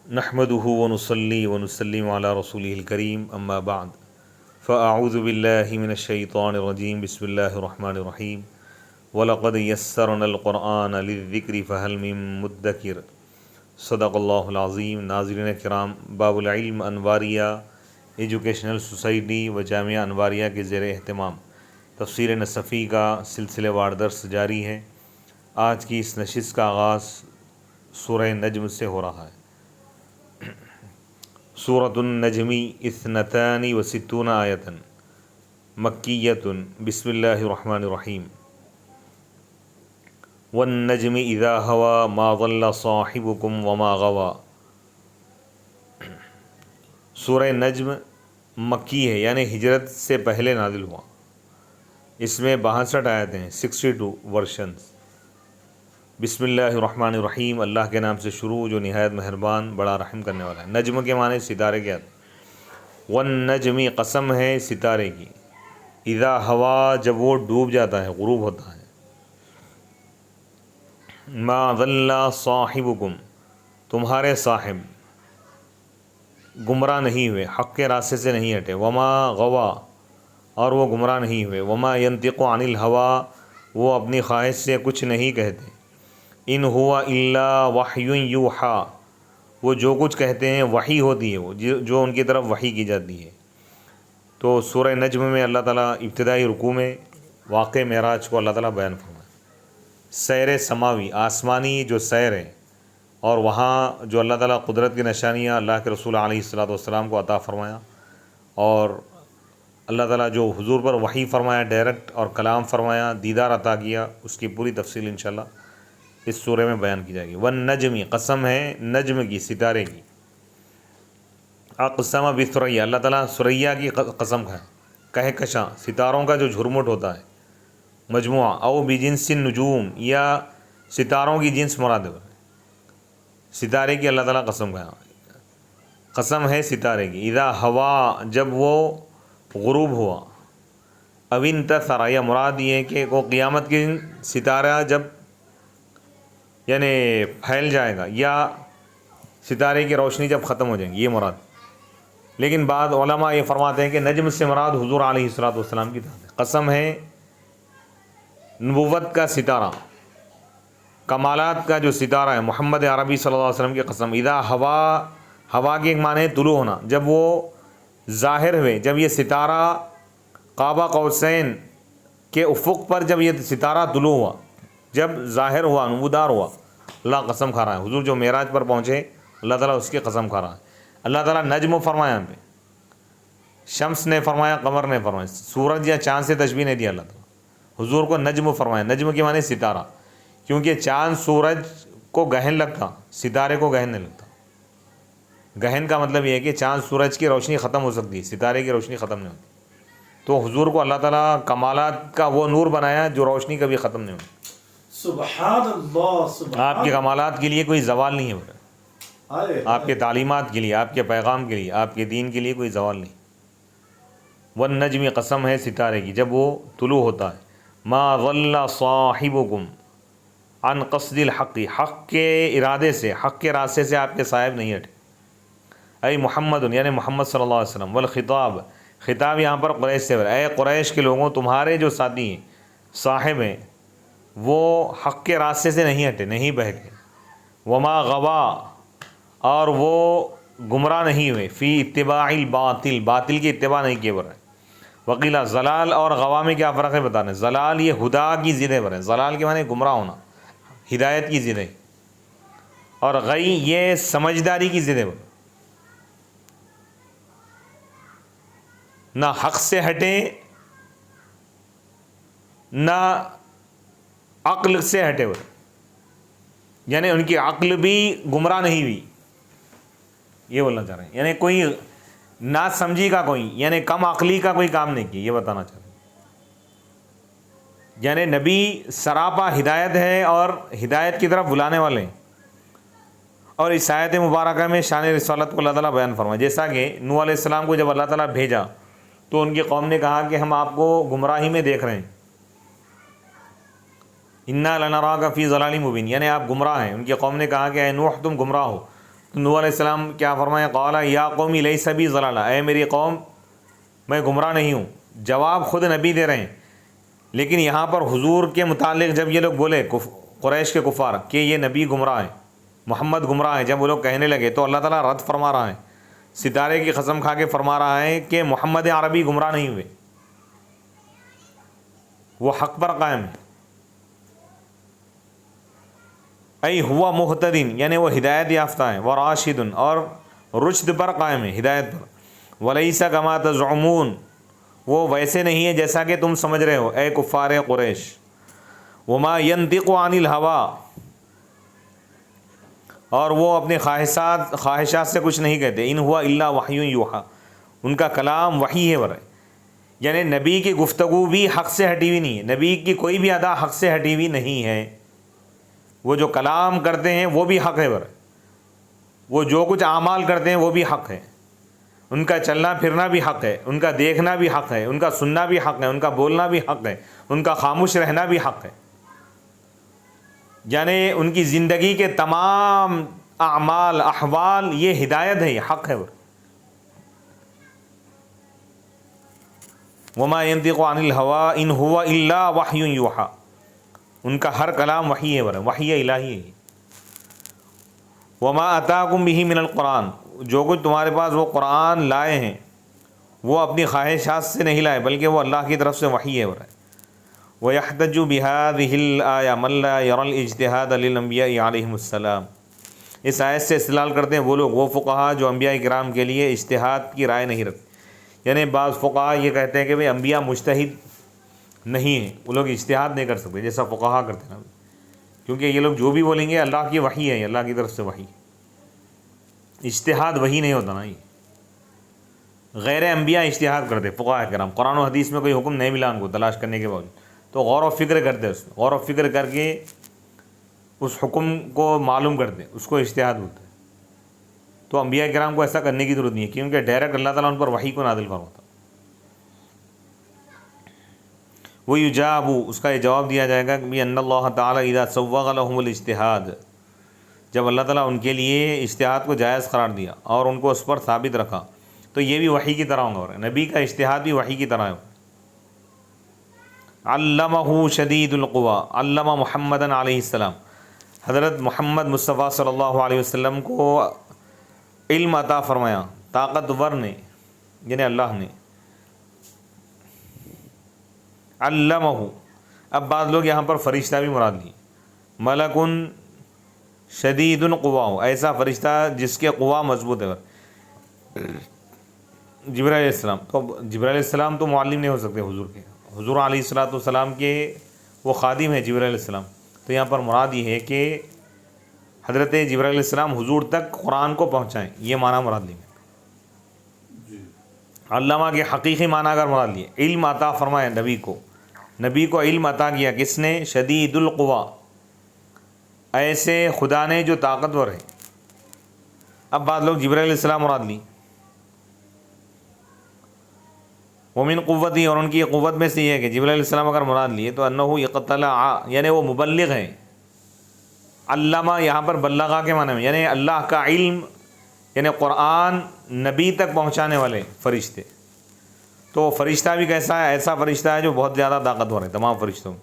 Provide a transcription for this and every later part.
نحمده ونصلي ونسلم على رسوله الكريم اما بعد فاعوذ بالله من الشيطان الرجيم بسم الله الرحمن الرحيم ولقد يسرنا القرآن للذكر فهل من مدكر صدق اللہ العظیم۔ ناظرین کرام، باب العلم انواریہ ایجوکیشنل سوسائٹی و جامعہ انواریہ کے زیر اہتمام تفسیر نصفی کا سلسلہ وار درس جاری ہے۔ آج کی اس نشست کا آغاز سورہ نجم سے ہو رہا ہے۔ سورۃ النجم 62 آیۃ مکیۃ۔ بسم اللہ الرحمن الرحیم۔ والنجم اذا هوى ما ضل صاحبكم وما غوى۔ سورہ نجم مکی ہے، یعنی ہجرت سے پہلے نازل ہوا۔ اس میں 62 آیتیں ہیں، 62 ورشنز۔ بسم اللہ الرحمن الرحیم، اللہ کے نام سے شروع جو نہایت مہربان بڑا رحم کرنے والا ہے۔ نجم کے معنی ستارے کے آتے۔ والنجم قسم ہے ستارے کی، اذا ہوا جب وہ ڈوب جاتا ہے، غروب ہوتا ہے۔ ما ضل صاحبکم تمہارے صاحب گمراہ نہیں ہوئے، حق کے راستے سے نہیں ہٹے۔ وما غوا اور وہ گمراہ نہیں ہوئے۔ وما ینطق عن الہوی وہ اپنی خواہش سے کچھ نہیں کہتے۔ ان ہوا الا وحی یوحا وہ جو کچھ کہتے ہیں وحی ہوتی ہے، وہ جو ان کی طرف وحی کی جاتی ہے۔ تو سورہ نجم میں اللہ تعالیٰ ابتدائی رکوع میں واقع معراج کو اللہ تعالیٰ بیان فرمایا۔ سیر سماوی آسمانی جو سیر ہے، اور وہاں جو اللہ تعالیٰ قدرت کی نشانیاں اللہ کے رسول علیہ الصلوۃ والسلام کو عطا فرمایا، اور اللہ تعالیٰ جو حضور پر وحی فرمایا ڈائریکٹ، اور کلام فرمایا، دیدار عطا کیا، اس کی پوری تفصیل انشاءاللہ اس سورے میں بیان کی جائے گی۔ والنجم قسم ہے نجم کی، ستارے کی۔ اقسم بثریا اللہ تعالیٰ ثریا کی قسم کھائے، کہکشاں ستاروں کا جو جھرمٹ ہوتا ہے مجموعہ، او بجنس النجوم یا ستاروں کی جنس مراد ہے، ستارے کی اللہ تعالیٰ قسم کھایا، قسم ہے ستارے کی۔ اذا ہوا جب وہ غروب ہوا، او انتثر یا مراد یہ ہے کہ وہ قیامت کے دن ستارہ جب یعنی پھیل جائے گا، یا ستارے کی روشنی جب ختم ہو جائے گی، یہ مراد۔ لیکن بعض علماء یہ فرماتے ہیں کہ نجم سے مراد حضور علیہ الصلوۃ والسلام کی ذات ہے۔ قسم ہے نبوت کا ستارہ، کمالات کا جو ستارہ ہے محمد عربی صلی اللہ علیہ وسلم کی قسم۔ اذا ہوا کے ایک معنی ہے طلوع ہونا، جب وہ ظاہر ہوئے، جب یہ ستارہ قاب قوسین کے افق پر جب یہ ستارہ طلوع ہوا، جب ظاہر ہوا، نمودار ہوا، اللہ قسم کھا رہا ہے۔ حضور جو معراج پر پہنچے، اللہ تعالیٰ اس کی قسم کھا رہا ہے۔ اللہ تعالیٰ نجم فرمایا، یہاں پہ شمس نے فرمایا، قمر نے فرمایا، سورج یا چاند سے تشبیہ نہیں دیا اللہ تعالیٰ۔ حضور کو نجم فرمایا، نجم کے معنی ستارہ، کیونکہ چاند سورج کو گہن لگتا، ستارے کو گہن نہیں لگتا۔ گہن کا مطلب یہ ہے کہ چاند سورج کی روشنی ختم ہو سکتی ہے، ستارے کی روشنی ختم نہیں ہوتی۔ تو حضور کو اللہ تعالیٰ کمالات کا وہ نور بنایا جو روشنی کبھی ختم نہیں ہوتی۔ سبحان اللہ، سبحان آپ کے کمالات کے لیے کوئی زوال نہیں ہے، آپ کے تعلیمات کے لیے، آپ کے پیغام کے لیے، آپ کے دین کے لیے کوئی زوال نہیں۔ والنجم قسم ہے ستارے کی، جب وہ طلوع ہوتا ہے۔ ما ضل صاحبکم عن قصد الحق حق کے ارادے سے، حق کے راستے سے آپ کے صاحب نہیں ہٹے۔ اے محمد یعنی محمد صلی اللہ علیہ وسلم۔ والخطاب خطاب یہاں پر قریش سے، اے قریش کے لوگوں تمہارے جو ساتھی ہیں، صاحب ہیں، وہ حق کے راستے سے نہیں ہٹے، نہیں بہکے۔ وما غوا اور وہ گمراہ نہیں ہوئے، فی اتباع الباطل باطل کی اتباع نہیں کیے برے۔ وقیلا ضلال اور غوا میں کیا فرق ہے بتانے۔ ضلال یہ ہدا کی ضدیں پر ہے، ضلال کے معنی گمراہ ہونا، ہدایت کی ضدیں، اور غی یہ سمجھداری کی ضدیں پر، نہ حق سے ہٹے نہ عقل سے ہٹے ہوئے، یعنی ان کی عقل بھی گمراہ نہیں ہوئی، یہ بولنا چاہ رہے ہیں۔ یعنی کوئی نا سمجھی کا، کوئی یعنی کم عقلی کا کوئی کام نہیں کیا، یہ بتانا چاہ رہے ہیں۔ یعنی نبی سراپا ہدایت ہے اور ہدایت کی طرف بلانے والے ہیں۔ اور اس آیت مبارکہ میں شان رسالت کو اللہ تعالیٰ بیان فرمایا، جیسا کہ نوح علیہ السلام کو جب اللہ تعالیٰ بھیجا تو ان کی قوم نے کہا کہ ہم آپ کو گمراہی میں دیکھ رہے ہیں، انا لنراک فی ضلال مبین، یعنی آپ گمراہ ہیں۔ ان کی قوم نے کہا کہ اے نوح تم گمراہ ہو۔ تو نوح علیہ السلام کیا فرمایا؟ قال یا قوم لیس بی ضلالہ، اے میری قوم میں گمراہ نہیں ہوں۔ جواب خود نبی دے رہے ہیں، لیکن یہاں پر حضور کے متعلق جب یہ لوگ بولے قریش کے کفار کہ یہ نبی گمراہ ہیں، محمد گمراہ ہیں، جب وہ لوگ کہنے لگے تو اللہ تعالیٰ رد فرما رہا ہے، ستارے کی قسم کھا کے فرما رہا ہے کہ محمد عربی گمراہ نہیں ہوئے، وہ حق پر قائم ہے۔ ای ہوا مہتدین، یعنی وہ ہدایت یافتہ ہیں، وہ راشدن، اور رشد پر قائم ہے، ہدایت پر۔ ولیس کما تزعمون، وہ ویسے نہیں ہے جیسا کہ تم سمجھ رہے ہو اے کفار قریش۔ وما ینطق عن الہوی، اور وہ اپنی خواہشات سے کچھ نہیں کہتے۔ ان ہوا الا وحی یوحی، ان کا کلام وحی ہے برے، یعنی نبی کی گفتگو بھی حق سے ہٹی ہوئی نہیں ہے، نبی کی کوئی بھی ادا حق سے ہٹی ہوئی نہیں ہے، وہ جو کلام کرتے ہیں وہ بھی حق ہے برے، وہ جو کچھ اعمال کرتے ہیں وہ بھی حق ہے، ان کا چلنا پھرنا بھی حق ہے، ان کا دیکھنا بھی حق ہے، ان کا سننا بھی حق ہے، ان کا بولنا بھی حق ہے، ان کا خاموش رہنا بھی حق ہے، یعنی ان کی زندگی کے تمام اعمال احوال یہ ہدایت ہے، یہ حق ہے۔ وما ينطق عن الهوى ان هو الا وحی یوحی، ان کا ہر کلام وحی ہے، وحی الہی ہے۔ وما اتاکم به من القرآن، جو کچھ تمہارے پاس وہ قرآن لائے ہیں وہ اپنی خواہشات سے نہیں لائے بلکہ وہ اللہ کی طرف سے وحی ہے۔ وَيَحْتَجُّ بِهَذِهِ الْآيَةِ مَن لَّا يَرَى الْاجْتِهَادَ لِلْأَنبِيَاءِ عَلَيْهِمُ السَّلَامُ، اس آیت سے استدلال کرتے ہیں وہ فقہا جو انبیاء کرام کے لیے اجتہاد کی رائے نہیں رکھتے، یعنی بعض فقہا یہ کہتے ہیں کہ بھئی انبیاء مجتہد نہیں ہیں، وہ لوگ اجتہاد نہیں کر سکتے جیسا فقہا کرتے ہیں، کیونکہ یہ لوگ جو بھی بولیں گے اللہ کی وحی ہے، اللہ کی طرف سے وحی ہے، اجتہاد وہی نہیں ہوتا نا، یہ غیر انبیاء اجتہاد کرتے فقہا کرام، قرآن و حدیث میں کوئی حکم نہیں ملا ان کو تلاش کرنے کے باوجود تو غور و فکر کرتے، اس میں غور و فکر کر کے اس حکم کو معلوم کرتے، اس کو اجتہاد ہوتا ہے۔ تو انبیاء کرام کو ایسا کرنے کی ضرورت نہیں ہے، کیونکہ ڈائریکٹ اللہ تعالیٰ ان پر وحی کو نازل فرماتا۔ وَيُجَابُ، اس کا یہ جواب دیا جائے گا کہ ان اللہ تعالیٰ اذا سوغ لهم الاجتہاد، جب اللہ تعالیٰ ان کے لیے اجتہاد کو جائز قرار دیا اور ان کو اس پر ثابت رکھا تو یہ بھی وحی کی طرح ہوگا، نبی کا اجتہاد بھی وحی کی طرح ہے۔ علمہ شدید القویٰ، علمہ محمد علیہ السلام، حضرت محمد مصطفیٰ صلی اللہ علیہ وسلم کو علم عطا فرمایا، طاقتور نے، یعنی اللہ نے۔ علمہ، اب بعض لوگ یہاں پر فرشتہ بھی مراد لی، ملکن شدید القویٰ، ایسا فرشتہ جس کے قوا مضبوط ہے، جبرائیل علیہ السلام۔ تو جبرائیل علیہ السلام تو معلم نہیں ہو سکتے حضور کے، حضور علیہ السلام کے وہ خادم ہیں جبرائیل علیہ السلام، تو یہاں پر مراد یہ ہے کہ حضرت جبرائیل علیہ السلام حضور تک قرآن کو پہنچائیں، یہ معنی مراد لیں گے۔ علامہ کے حقیقی معنی اگر مراد لیے، علم عطا فرمایا نبی کو علم عطا کیا، کس نے؟ شدید القوا، ایسے خدا نے جو طاقتور ہے۔ اب بعض لوگ جبرائیل علیہ السلام مراد لی، ومن قوتی، اور ان کی قوت میں سے یہ ہے کہ جبرائیل علیہ السلام اگر مراد لیے تو انہ یقتلع، یعنی وہ مبلغ ہیں۔ علامہ یہاں پر بلغا کے معنی میں، یعنی اللہ کا علم، یعنی قرآن نبی تک پہنچانے والے فرشتے۔ تو فرشتہ بھی کیسا ہے؟ ایسا فرشتہ ہے جو بہت زیادہ طاقتور ہے تمام فرشتوں میں۔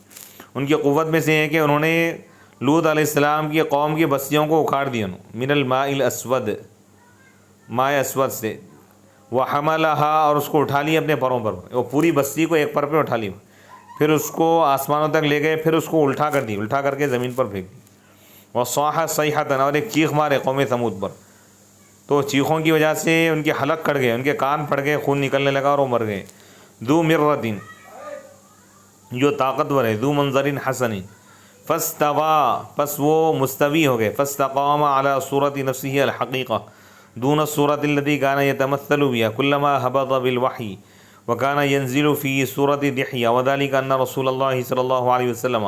ان کی قوت میں سے یہ ہے کہ انہوں نے لوط علیہ السلام کی قوم کی بستیوں کو اکھاڑ دیا، من الماء الاسود، مائع اسود سے، وحملها، اور اس کو اٹھا لیا اپنے پروں پر، وہ پوری بستی کو ایک پر پہ اٹھا لی، پھر اس کو آسمانوں تک لے گئے، پھر اس کو الٹا کر دی، الٹا کر کے زمین پر پھینک دی۔ وصاح صیحۃ، اور ایک چیخ مارے قوم ثمود پر، تو چیخوں کی وجہ سے ان کے حلق کٹ گئے، ان کے کان پھٹ گئے، خون نکلنے لگا اور وہ مر گئے۔ ذو مرۃ، جو طاقتور ہے، ذو منظر حسن، فاستوى، پس وہ مستوی ہو گئے، فاستقام علی صورت نفسہ الحقیقہ دون الصورت التي كان يتمثل بها كلما هبط بالوحي وكان ينزل في صورة دحية، وذلك أن رسول الله صلى الله عليه وسلم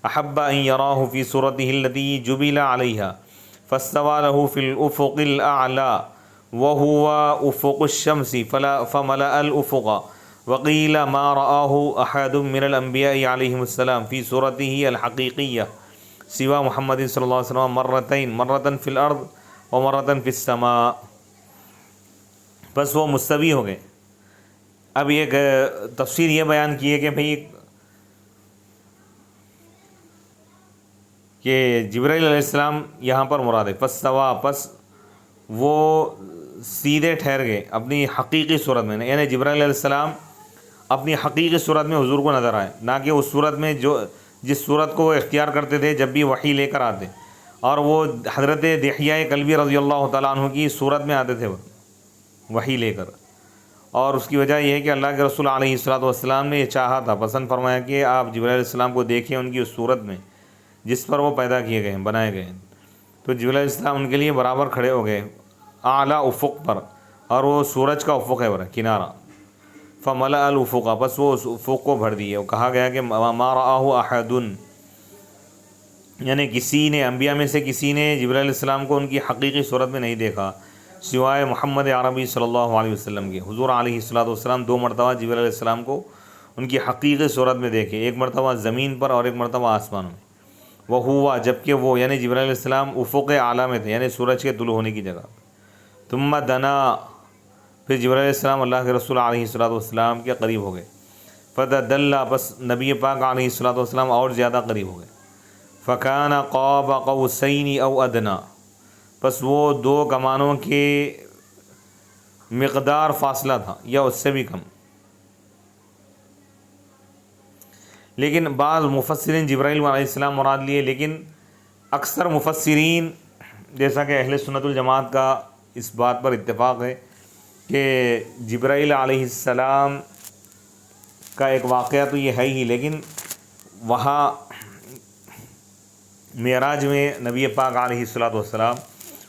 أحب أن يراه في صورته التي جبل عليها فاستوى له في الأفق الأعلى وهو أفق الشمس فملأ الأفق، وقيل ما رآه أحد من الأنبياء عليهم السلام في صورته الحقيقية سوى محمد صلى الله عليه وسلم مرتين، مرة في الأرض ومرتن فی السماء، بس وہ مستوی ہو گئے۔ اب ایک تفسیر یہ بیان کی ہے کہ بھئی کہ جبرائیل علیہ السلام یہاں پر مراد ہے، فاستویٰ، پس وہ سیدھے ٹھہر گئے اپنی حقیقی صورت میں، یعنی جبرائیل علیہ السلام اپنی حقیقی صورت میں حضور کو نظر آئے، نہ کہ اس صورت میں جس صورت کو وہ اختیار کرتے تھے جب بھی وحی لے کر آتے، اور وہ حضرت دحیہ کلبی رضی اللہ تعالیٰ عنہ کی صورت میں آتے تھے وحی لے کر۔ اور اس کی وجہ یہ ہے کہ اللہ کے رسول علیہ الصلوۃ والسلام نے یہ چاہا تھا، پسند فرمایا کہ آپ جبرائیل علیہ السلام کو دیکھیں ان کی اس صورت میں جس پر وہ پیدا کیے گئے ہیں، بنائے گئے ہیں۔ تو جبرائیل علیہ السلام ان کے لیے برابر کھڑے ہو گئے اعلیٰ افق پر، اور وہ سورج کا افق ہے کنارہ، فملأ الافق، بس وہ اس افق کو بھر دیے۔ وہ کہا گیا کہ ما رآہ احد، یعنی کسی نے، انبیاء میں سے کسی نے جبرائیل علیہ السلام کو ان کی حقیقی صورت میں نہیں دیکھا سوائے محمد عربی صلی اللہ علیہ وسلم کے۔ حضور علیہ الصلوۃ والسلام 2 مرتبہ جبرائیل علیہ السلام کو ان کی حقیقی صورت میں دیکھے، ایک مرتبہ زمین پر اور ایک مرتبہ آسمانوں میں۔ وہ ہوا، جبکہ وہ یعنی جبرائیل علیہ السلام افق اعلیٰ میں تھے، یعنی سورج کے طلوع ہونے کی جگہ۔ ثم دنا، پھر جبرائیل علیہ السلام اللہ کے رسول علیہ الصلوۃ والسلام کے قریب ہو گئے۔ فتدلی، بس نبی پاک علیہ الصلوۃ والسلام اور زیادہ قریب ہو گئے۔ فکان قاب قوسین او ادنا، بس وہ 2 کمانوں کے مقدار فاصلہ تھا یا اس سے بھی کم۔ لیکن بعض مفسرین جبرائیل علیہ السلام مراد لیے، لیکن اکثر مفسرین جیسا کہ اہل سنت الجماعت کا اس بات پر اتفاق ہے کہ جبرائیل علیہ السلام کا ایک واقعہ تو یہ ہے ہی، لیکن وہاں معراج میں نبی پاک علیہ الصلوۃ والسلام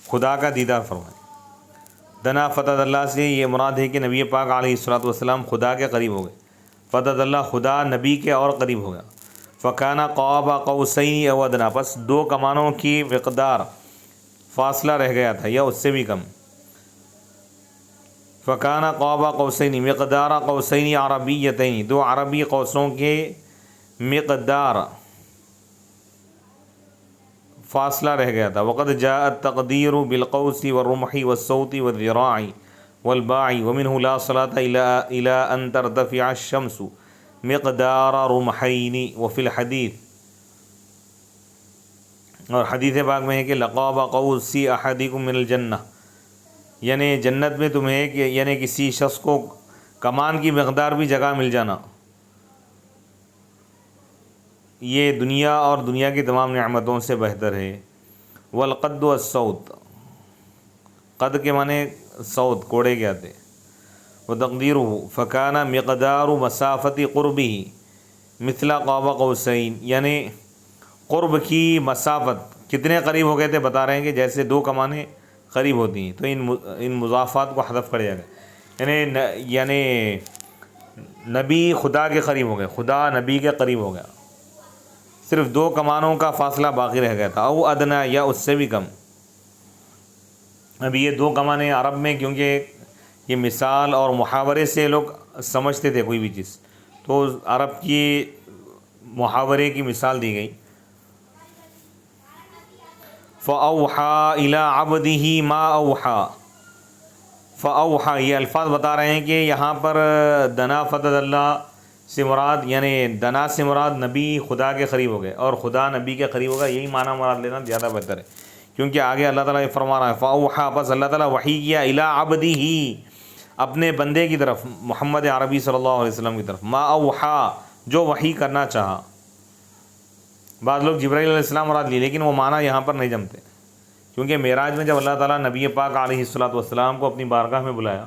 خدا کا دیدار فرمائے۔ دنا فتح اللہ سے یہ مراد ہے کہ نبی پاک علیہ الصلوۃ والسلام خدا کے قریب ہو گئے۔ فتح اللہ، خدا نبی کے اور قریب ہو گیا۔ فکان قاب قوسین او ادنا، بس 2 کمانوں کی مقدار فاصلہ رہ گیا تھا یا اس سے بھی کم۔ فکان قاب قوسین مقدار قوسین عربیتین، 2 عربی قوسوں کے مقدار فاصلہ رہ گیا تھا۔ وقد جاء التقدیر بالقوس والرمح والصوت والذراع والباع ومنه لا صلاة الى ان ترتفع الشمس مقدار رمحین وفی الحدیث، اور حدیث پاک میں ہے کہ لقاب قوس احدکم من الجنہ، یعنی جنت میں تمہیں یعنی کسی شخص کو کمان کی مقدار بھی جگہ مل جانا، یہ دنیا اور دنیا کی تمام نعمتوں سے بہتر ہے۔ والقد والصوت، قد کے معنی صوت، کوڑے کے آتے۔ وتقدیرہ فکان مقدار مسافت قربہ مثل قاب قوسین، یعنی قرب کی مسافت کتنے قریب ہو گئے تھے، بتا رہے ہیں کہ جیسے 2 کمانیں قریب ہوتی ہیں، تو ان مضافات کو حذف کر دیا گیا، یعنی نبی خدا کے قریب ہو گئے، خدا نبی کے قریب ہو گیا، صرف 2 کمانوں کا فاصلہ باقی رہ گیا تھا، او ادنا، یا اس سے بھی کم۔ اب یہ 2 کمانیں عرب میں، کیونکہ یہ مثال اور محاورے سے لوگ سمجھتے تھے کوئی بھی چیز، تو عرب کی محاورے کی مثال دی گئی۔ فَأَوْحَى إِلَىٰ عَبْدِهِ مَا أَوْحَى، فَأَوْحَى، یہ الفاظ بتا رہے ہیں کہ یہاں پر دنا فتح اللہ سے مراد، یعنی دنا سے مراد نبی خدا کے قریب ہو گئے اور خدا نبی کے قریب ہوگا، یہی معنی مراد لینا زیادہ بہتر ہے، کیونکہ آگے اللہ تعالیٰ یہ فرما رہا ہے فَأَوْحَى، بس اللہ تعالیٰ وحی کیا إِلَىٰ عَبْدِهِ، اپنے بندے کی طرف، محمد عربی صلی اللہ علیہ وسلم کی طرف، ما اوحا، جو وحی کرنا چاہا۔ بعض لوگ جبرائیل علیہ السلام مراد لیے، لیکن وہ معنی یہاں پر نہیں جمتے، کیونکہ معراج میں جب اللہ تعالیٰ نبی پاک علیہ الصلوۃ والسلام کو اپنی بارگاہ میں بلایا،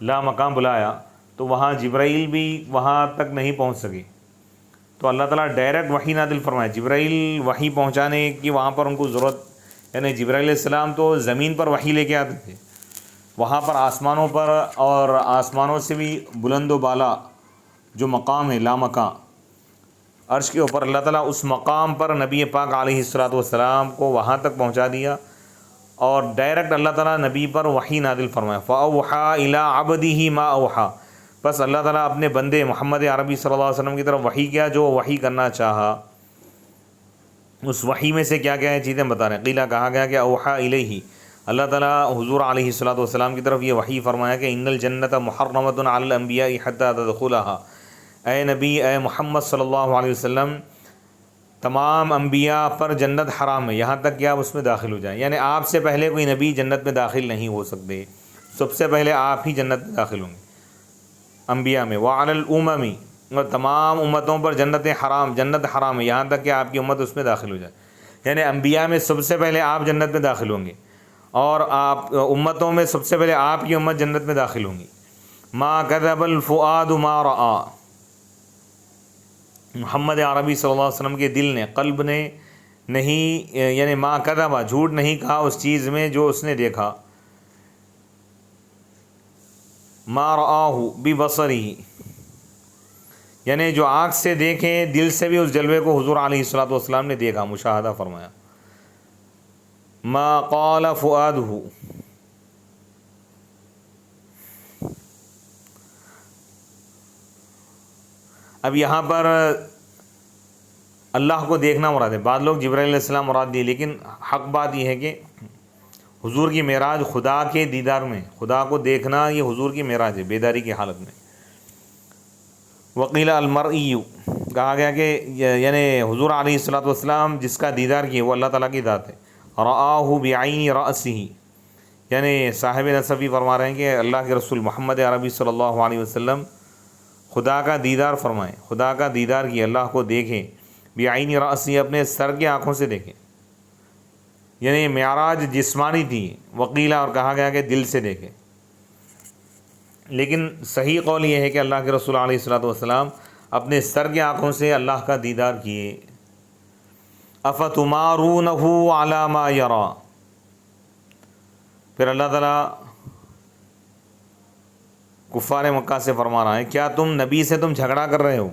لا مقام بلایا، تو وہاں جبرائیل بھی وہاں تک نہیں پہنچ سکی، تو اللہ تعالیٰ ڈائریکٹ وحی نازل فرمایا۔ جبرائیل وحی پہنچانے کی وہاں پر ان کو ضرورت، یعنی جبرائیل علیہ السلام تو زمین پر وحی لے کے آتے تھے، وہاں پر آسمانوں پر اور آسمانوں سے بھی بلند و بالا جو مقام ہے، لا مقام، عرش کے اوپر، اللہ تعالیٰ اس مقام پر نبی پاک علیہ الصلوۃ والسلام کو وہاں تک پہنچا دیا، اور ڈائریکٹ اللہ تعالیٰ نبی پر وحی نازل فرمایا۔ فَأَوْحَى إِلَىٰ عَبْدِهِ مَا أَوْحَى، بس اللہ تعالیٰ اپنے بندے محمد عربی صلی اللہ علیہ وسلم کی طرف وحی کیا جو وحی کرنا چاہا۔ اس وحی میں سے کیا کیا ہے چیزیں بتا رہے ہیں۔ قیلہ، کہا گیا کہ اوحا الیہ، اللہ تعالیٰ حضور علیہ الصلوۃ والسلام کی طرف یہ وحی فرمایا کہ ان الجنت محرمۃ علی الانبیاء حتی تدخلها، اے نبی، اے محمد صلی اللہ علیہ وسلم، تمام انبیاء پر جنت حرام ہے یہاں تک کہ آپ اس میں داخل ہو جائیں، یعنی آپ سے پہلے کوئی نبی جنت میں داخل نہیں ہو سکتے، سب سے پہلے آپ ہی جنت میں داخل ہوں گے انبیاء میں۔ وعلی الامم، اور تمام امتوں پر جنت حرام ہے یہاں تک کہ آپ کی امت اس میں داخل ہو جائے، یعنی انبیاء میں سب سے پہلے آپ جنت میں داخل ہوں گے، اور آپ امتوں میں سب سے پہلے آپ کی امت جنت میں داخل ہوں گی۔ ما کذب الفؤاد ما رأى، محمد عربی صلی اللہ علیہ وسلم کے دل نے، قلب نے نہیں، یعنی ما کذب، جھوٹ نہیں کہا اس چیز میں جو اس نے دیکھا، ما رآہ ببصرہ، یعنی جو آنکھ سے دیکھیں، دل سے بھی اس جلوے کو حضور علیہ الصلوۃ والسلام نے دیکھا، مشاہدہ فرمایا۔ ما قال فؤادہ، اب یہاں پر اللہ کو دیکھنا مراد ہے، بعض لوگ جبرائیل علیہ السلام مراد دیے، لیکن حق بات یہ ہے کہ حضور کی معراج خدا کے دیدار میں، خدا کو دیکھنا یہ حضور کی معراج ہے بیداری کی حالت میں۔ وقیل المرئی، کہا گیا کہ یعنی حضور علیہ الصلوۃ والسلام جس کا دیدار کیے وہ اللہ تعالیٰ کی ذات ہے۔ رآہ بعین رأسہ، یعنی صاحب نصفی فرما رہے ہیں کہ اللہ کے رسول محمد عربی صلی اللہ علیہ وسلم خدا کا دیدار فرمائیں، خدا کا دیدار کیے، اللہ کو دیکھیں، بعین رأسہ، اپنے سر کی آنکھوں سے دیکھیں، یعنی معراج جسمانی تھی، وقیلہ، اور کہا گیا کہ دل سے دیکھیں، لیکن صحیح قول یہ ہے کہ اللہ کے رسول علیہ الصلوۃ والسلام اپنے سر کی آنکھوں سے اللہ کا دیدار کیے۔ افتمارونہ علی ما یری، پھر اللہ تعالیٰ کفار مکہ سے فرما رہا ہے، کیا تم نبی سے جھگڑا کر رہے ہو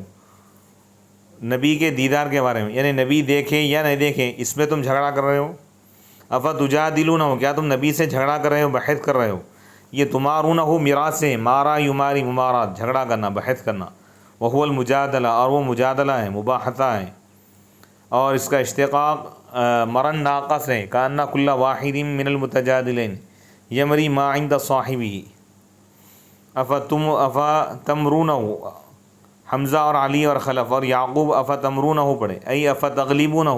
نبی کے دیدار کے بارے میں، یعنی نبی دیکھیں یا نہیں دیکھیں اس میں تم جھگڑا کر رہے ہو۔ افتجادلونہ، کیا تم نبی سے جھگڑا کر رہے ہو، بحث کر رہے ہو۔ یہ تمارونہ میراث سے، مارا یماری، ممارات، جھگڑا کرنا، بحث کرنا، وہو المجادلہ، اور وہ مجادلہ ہے، مباحثہ ہے، اور اس کا اشتقاق مرن ناقص ہے، کأن کل واحد من المتجادلین یمری ما عند صاحبہ۔ افتمرونہ، حمزہ اور علی اور خلف اور یعقوب افتمرونہ پڑھے، ای افتغلبونہ،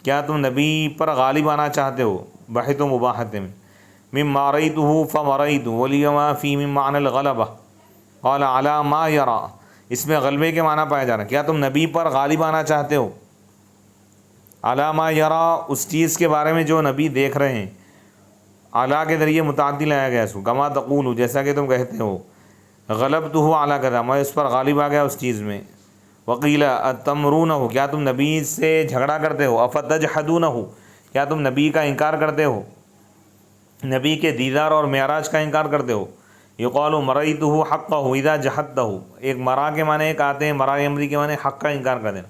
کیا تم نبی پر غالب آنا چاہتے ہو، بحث و مباحث میں۔ مما ماریتہ فمریت ولیما فی من معنی الغلبہ، قال علی ما یری، اس میں غلبے کے معنی پایا جا رہا ہے، کیا تم نبی پر غالب آنا چاہتے ہو، علی ما یری، اس چیز کے بارے میں جو نبی دیکھ رہے ہیں، اعلیٰ کے ذریعے متعدی لایا گیا اس کو، کما تقول، جیسا کہ تم کہتے ہو، غلبتہ علی کذا، میں اس پر غالب آ گیا اس چیز میں۔ وقیل اتمرونہ، کیا تم نبی سے جھگڑا کرتے ہو، افتجحدونہ، کیا تم نبی کا انکار کرتے ہو، نبی کے دیدار اور معراج کا انکار کرتے ہو۔ یقال مریتہ حقہ اذا جحدتہ، ایک مرا کے معنی ایک آتے ہیں، مرا امری کے معنی حق کا انکار کر دینا۔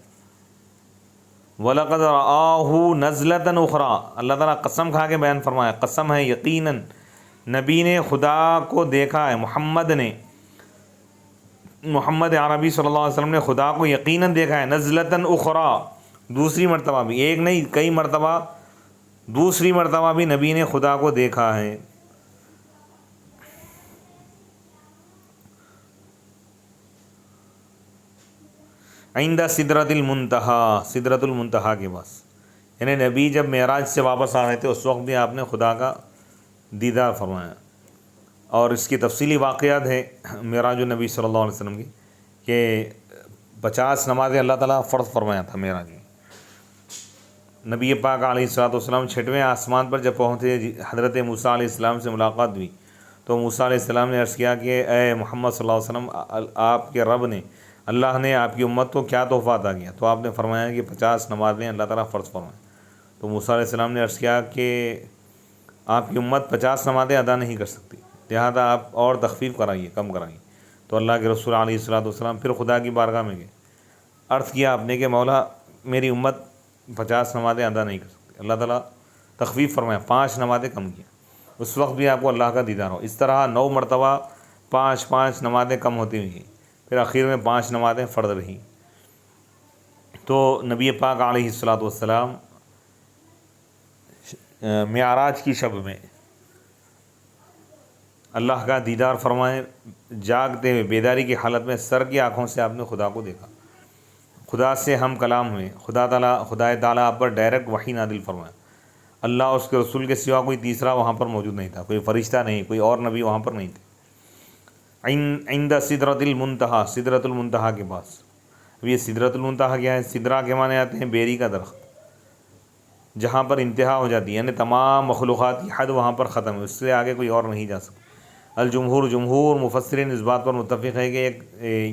وَلَقَدْ رَآهُ نَزْلَةً أُخْرَىٰ، اللہ تعالیٰ قسم کھا کے بیان فرمایا، قسم ہے یقیناً نبی نے خدا کو دیکھا ہے، محمد عربی صلی اللہ علیہ وسلم نے خدا کو یقیناً دیکھا ہے، نزلۃ اخریٰ، دوسری مرتبہ بھی، ایک نہیں کئی مرتبہ، دوسری مرتبہ بھی نبی نے خدا کو دیکھا ہے۔ عند سدرۃ المنتہا، سدرۃ المنتہا کے پاس، یعنی نبی جب معراج سے واپس آ رہے تھے اس وقت بھی آپ نے خدا کا دیدار فرمایا۔ اور اس کی تفصیلی واقعات ہے معراج النبی صلی اللہ علیہ وسلم کی، کہ 50 نمازیں اللہ تعالیٰ فرض فرمایا تھا معراج میں۔ نبی پاک علیہ الصلوۃ والسلام 6ویں آسمان پر جب پہنچے، حضرت موسیٰ علیہ السلام سے ملاقات ہوئی تو موسیٰ علیہ السلام نے عرض کیا کہ اے محمد صلی اللہ علیہ وسلم، آپ کے رب نے، اللہ نے آپ کی امت کو کیا تحفہ عطا کیا؟ تو آپ نے فرمایا کہ 50 نمازیں اللہ تعالیٰ فرض فرمائیں۔ تو موسیٰ علیہ السلام نے عرض کیا کہ آپ کی امت 50 نمازیں ادا نہیں کر سکتی، لہٰذا آپ اور تخفیف کرائیے، کم کرائیے۔ تو اللہ کے رسول علیہ الصلوۃ والسلام پھر خدا کی بارگاہ میں گئے، عرض کیا آپ نے کہ مولا میری امت 50 نمازیں ادا نہیں کر سکتی، اللہ تعالیٰ تخفیف فرمایا، 5 نمازیں کم کیا، اس وقت بھی آپ کو اللہ کا دیدار ہو۔ اس طرح 9 مرتبہ 5 نمازیں کم ہوتی ہوئی، پھر آخر میں 5 نمازیں فرض رہیں۔ تو نبی پاک علیہ الصلوۃ والسلام معراج کی شب میں اللہ کا دیدار فرمائیں، جاگتے ہوئے بیداری کی حالت میں سر کی آنکھوں سے آپ نے خدا کو دیکھا، خدا سے ہم کلام ہوئے، خدا تعالیٰ آپ پر ڈائریکٹ وحی نازل فرمایا، اللہ اور اس کے رسول کے سوا کوئی تیسرا وہاں پر موجود نہیں تھا، کوئی فرشتہ نہیں، کوئی اور نبی وہاں پر نہیں تھے۔ عند سدرۃ المنتہا، سدرۃ المنتہا کے پاس۔ اب یہ سدرۃ المنتہا کیا ہے؟ سدرہ کے معنی آتے ہیں بیری کا درخت، جہاں پر انتہا ہو جاتی ہے، یعنی تمام مخلوقات کی حد وہاں پر ختم ہے، اس سے آگے کوئی اور نہیں جا سکتا۔ جمہور مفسرین اس بات پر متفق ہے کہ ایک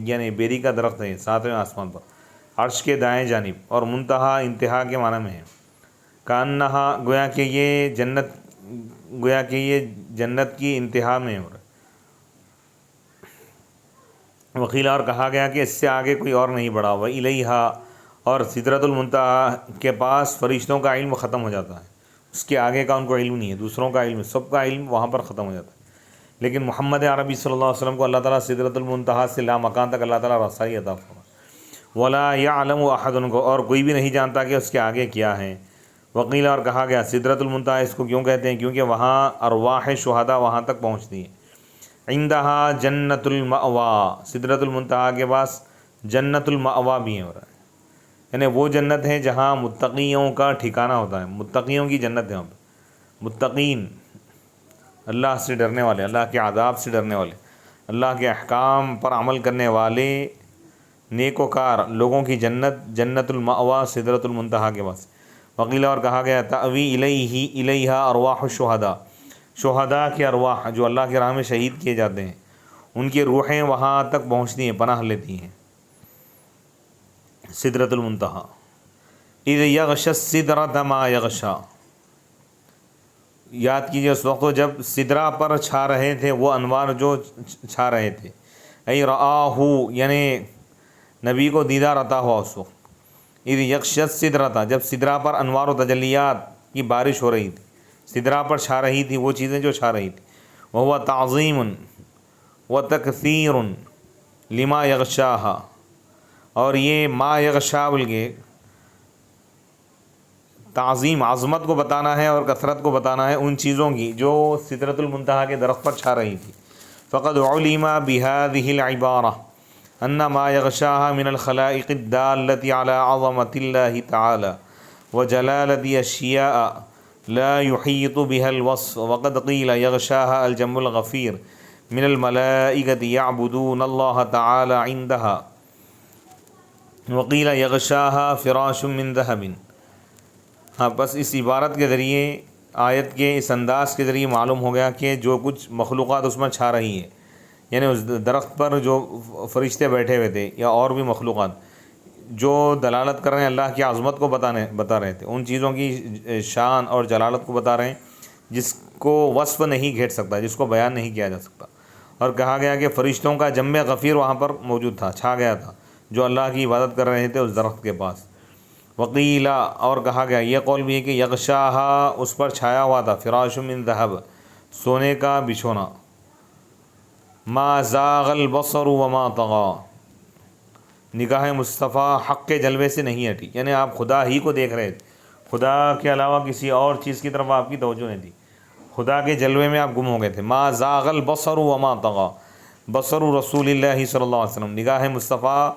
یعنی بیری کا درخت ہے 7ویں آسمان پر، عرش کے دائیں جانب، اور منتہا انتہا کے معنی میں ہے۔ کانہا، گویا کہ یہ جنت کی انتہا میں ہو رہا ہے۔ وکیل، اور کہا گیا کہ اس سے آگے کوئی اور نہیں بڑھا۔ وَإِلَيْهَا، اور سدرۃ المنتہا کے پاس فرشتوں کا علم ختم ہو جاتا ہے، اس کے آگے کا ان کو علم نہیں ہے، دوسروں کا علم، سب کا علم وہاں پر ختم ہو جاتا ہے۔ لیکن محمد عربی صلی اللہ علیہ وسلم کو اللہ تعالیٰ سدرۃ المنتہا سے لا مکان تک اللہ تعالیٰ رسائی عطا فرمایا۔ وَلَا يَعْلَمُ أَحَدٌ، کو اور کوئی بھی نہیں جانتا کہ اس کے آگے کیا ہے۔ وکیل، اور کہا گیا سدرۃ المنتہا اس کو کیوں کہتے ہیں؟ کیونکہ وہاں ارواح شہداء وہاں تک پہنچتی ہیں۔ عندہا جنت المأوا، سدرۃ المنتہا کے پاس جنت المأوا بھی ہو رہا ہے، یعنی وہ جنت ہے جہاں متقیوں کا ٹھکانہ ہوتا ہے، متقیوں کی جنت ہے وہاں پہ۔ متقین، اللہ سے ڈرنے والے، اللہ کے عذاب سے ڈرنے والے، اللہ کے احکام پر عمل کرنے والے نیکوکار لوگوں کی جنت، جنت المأوا سدرۃ المنتہا کے پاس۔ وقیل، اور کہا گیا تأوی الیہا ارواح الشہداء، شہداء کی ارواح جو اللہ کی راہ میں شہید کیے جاتے ہیں، ان کی روحیں وہاں تک پہنچتی ہیں، پناہ لیتی ہیں۔ سدرۃ المنتہا، اذ یغشی السدرۃ ما یغشی، یاد کیجیے اس وقت جب سدرہ پر چھا رہے تھے وہ انوار جو چھا رہے تھے، ای رآہ، یعنی نبی کو دیدار عطا ہوا اس وقت۔ اذ یغشی السدرۃ، جب سدرہ پر انوار و تجلیات کی بارش ہو رہی تھی، سدرہ پر چھا رہی تھی وہ چیزیں جو چھا رہی تھی۔ وہو تعظیم و تکثیر لما یغشاہا، اور یہ ما یغشا بول کے تعظیم، عظمت کو بتانا ہے اور کثرت کو بتانا ہے ان چیزوں کی جو سدرۃ المنتہا کے درخت پر چھا رہی تھی۔ فقد علم بهذه العبارہ ان ما یغشاها من الخلائق الدالة على عظمة الله تعالى وجلالة اشیاء لا يحيط بها الوصف، وقد قیل یغشاها الجم الغفیر من الملائکة يعبدون اللہ تعالی عندها، وقیل یغشاها فراش من ذهب۔ ہاں، بس اس عبارت کے ذریعے، آیت کے اس انداز کے ذریعے معلوم ہو گیا کہ جو کچھ مخلوقات اس میں چھا رہی ہیں، یعنی اس درخت پر جو فرشتے بیٹھے ہوئے تھے یا اور بھی مخلوقات جو دلالت کر رہے ہیں اللہ کی عظمت کو بتا رہے تھے، ان چیزوں کی شان اور جلالت کو بتا رہے ہیں جس کو وصف نہیں گھیٹ سکتا، جس کو بیان نہیں کیا جا سکتا۔ اور کہا گیا کہ فرشتوں کا جم غفیر وہاں پر موجود تھا، چھا گیا تھا، جو اللہ کی عبادت کر رہے تھے اس درخت کے پاس۔ وقیلا، اور کہا گیا یہ قول بھی ہے کہ یغشاہا، اس پر چھایا ہوا تھا، فراش من ذہب، سونے کا بچھونا۔ ما زاغ البصر وما طغى، نگاہ مصطفیٰ حق کے جلوے سے نہیں ہٹی، یعنی آپ خدا ہی کو دیکھ رہے تھے، خدا کے علاوہ کسی اور چیز کی طرف آپ کی توجہ نہیں تھی، خدا کے جلوے میں آپ گم ہو گئے تھے۔ ما زاغ البصر وما طغى، بصر رسول اللہ صلی اللہ علیہ وسلم، نگاہ مصطفیٰ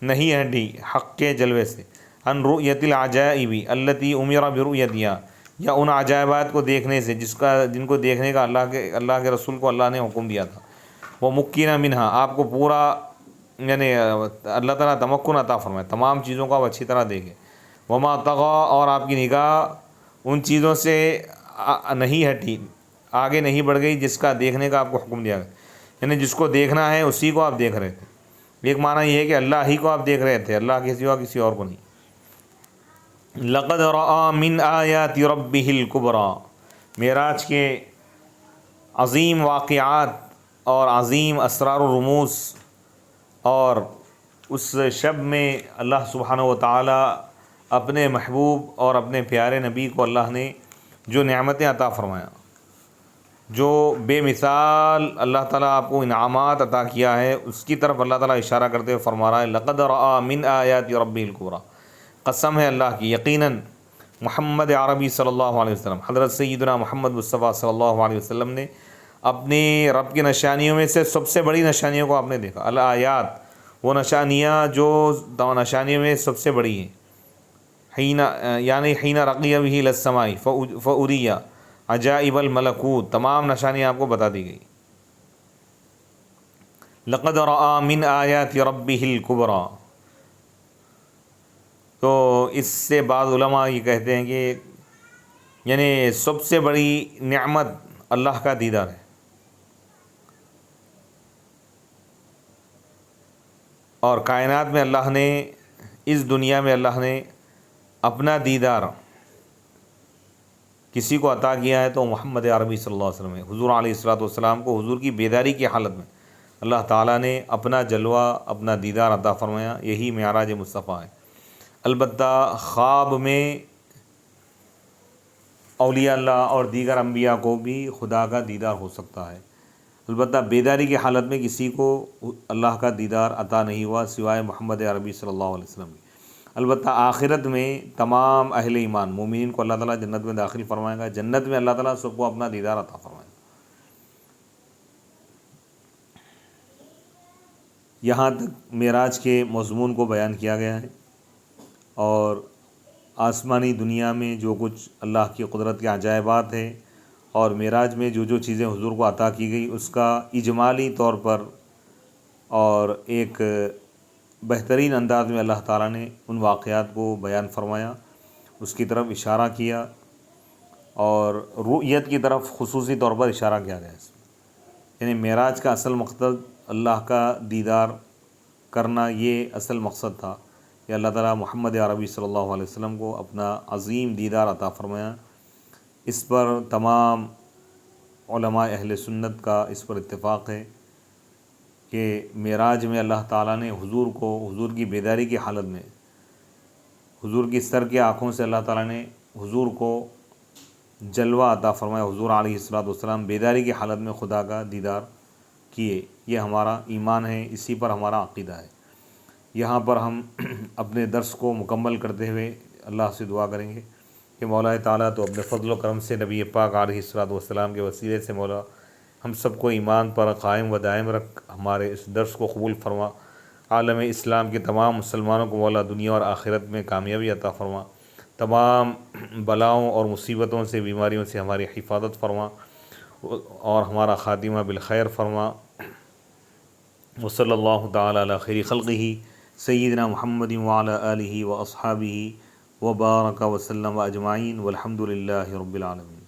نہیں ہٹی حق کے جلوے سے، ان رؤیت العجائب التی امر برؤیتها، یا ان عجائبات کو دیکھنے سے جن کو دیکھنے کا اللہ کے رسول کو اللہ نے حکم دیا تھا۔ وہ مکینہ منہا، آپ کو پورا یعنی اللہ تعالیٰ تمکن عطا فرمائے، تمام چیزوں کو آپ اچھی طرح دیکھیں۔ وما طغى، اور آپ کی نگاہ ان چیزوں سے نہیں ہٹی، آگے نہیں بڑھ گئی جس کا دیکھنے کا آپ کو حکم دیا گیا، یعنی جس کو دیکھنا ہے اسی کو آپ دیکھ رہے تھے۔ ایک معنی یہ ہے کہ اللہ ہی کو آپ دیکھ رہے تھے، اللہ کے سوا کسی اور کو نہیں۔ لقد رأى من آیات ربه الکبریٰ، معراج کے عظیم واقعات اور عظیم اسرار و رموز، اور اس شب میں اللہ سبحانہ و تعالی اپنے محبوب اور اپنے پیارے نبی کو اللہ نے جو نعمتیں عطا فرمایا، جو بے مثال اللہ تعالیٰ آپ کو انعامات عطا کیا ہے، اس کی طرف اللہ تعالیٰ اشارہ کرتے ہوئے فرما رہا ہے لقد رأى من آیات ربه الکبریٰ، قسم ہے اللہ کی، یقیناً محمد عربی صلی اللہ علیہ وسلم، حضرت سیدنا محمد مصطفیٰ صلی اللہ علیہ وسلم نے اپنے رب کی نشانیوں میں سے سب سے بڑی نشانیوں کو آپ نے دیکھا. الآیات وہ نشانیاں جو نشانیوں میں سب سے بڑی ہیں. حین رقی بہ الی السماء فأری عجائب الملکوت، تمام نشانیاں آپ کو بتا دی گئی. لقد رأى من آیات ربہ الکبریٰ. تو اس سے بعض علماء یہ کہتے ہیں کہ یعنی سب سے بڑی نعمت اللہ کا دیدار ہے. اور کائنات میں اللہ نے، اس دنیا میں اللہ نے اپنا دیدار کسی کو عطا کیا ہے تو محمد عربی صلی اللہ علیہ وسلم ہے. حضور علیہ الصلوۃ والسلام کو حضور کی بیداری کی حالت میں اللہ تعالیٰ نے اپنا جلوہ، اپنا دیدار عطا فرمایا. یہی معراج مصطفیٰ ہے. البتہ خواب میں اولیاء اللہ اور دیگر انبیاء کو بھی خدا کا دیدار ہو سکتا ہے. البتہ بیداری کی حالت میں کسی کو اللہ کا دیدار عطا نہیں ہوا سوائے محمد عربی صلی اللہ علیہ وسلم کی. البتہ آخرت میں تمام اہل ایمان مومنین کو اللہ تعالیٰ جنت میں داخل فرمائے گا. جنت میں اللہ تعالیٰ سب کو اپنا دیدار عطا فرمائے گا. یہاں تک معراج کے مضمون کو بیان کیا گیا ہے، اور آسمانی دنیا میں جو کچھ اللہ کی قدرت کے عجائبات ہیں اور معراج میں جو چیزیں حضور کو عطا کی گئی اس کا اجمالی طور پر اور ایک بہترین انداز میں اللہ تعالیٰ نے ان واقعات کو بیان فرمایا، اس کی طرف اشارہ کیا، اور رؤیت کی طرف خصوصی طور پر اشارہ کیا گیا. اس میں یعنی معراج کا اصل مقصد اللہ کا دیدار کرنا، یہ اصل مقصد تھا کہ اللہ تعالیٰ محمد عربی صلی اللہ علیہ وسلم کو اپنا عظیم دیدار عطا فرمایا. اس پر تمام علماء اہل سنت کا اس پر اتفاق ہے کہ معراج میں اللہ تعالیٰ نے حضور کو، حضور کی بیداری کی حالت میں، حضور کی سر کی آنکھوں سے اللہ تعالیٰ نے حضور کو جلوہ عطا فرمایا. حضور علیہ الصلوۃ والسلام بیداری کی حالت میں خدا کا دیدار کیے. یہ ہمارا ایمان ہے، اسی پر ہمارا عقیدہ ہے. یہاں پر ہم اپنے درس کو مکمل کرتے ہوئے اللہ سے دعا کریں گے کہ مولا تعالیٰ تو اپنے فضل و کرم سے نبی پاک علیہ الصلوۃ والسلام کے وسیلے سے مولا ہم سب کو ایمان پر قائم و دائم رکھ، ہمارے اس درس کو قبول فرما. عالم اسلام کے تمام مسلمانوں کو مولا دنیا اور آخرت میں کامیابی عطا فرما. تمام بلاؤں اور مصیبتوں سے، بیماریوں سے ہماری حفاظت فرما، اور ہمارا خاتمہ بالخیر فرما. وصلی اللہ تعالیٰ علی خیر خلقہ سیدنا محمد وعلی آلہ واصحابہ وبارک وسلم اجمعین، والحمد للہ رب العالمین.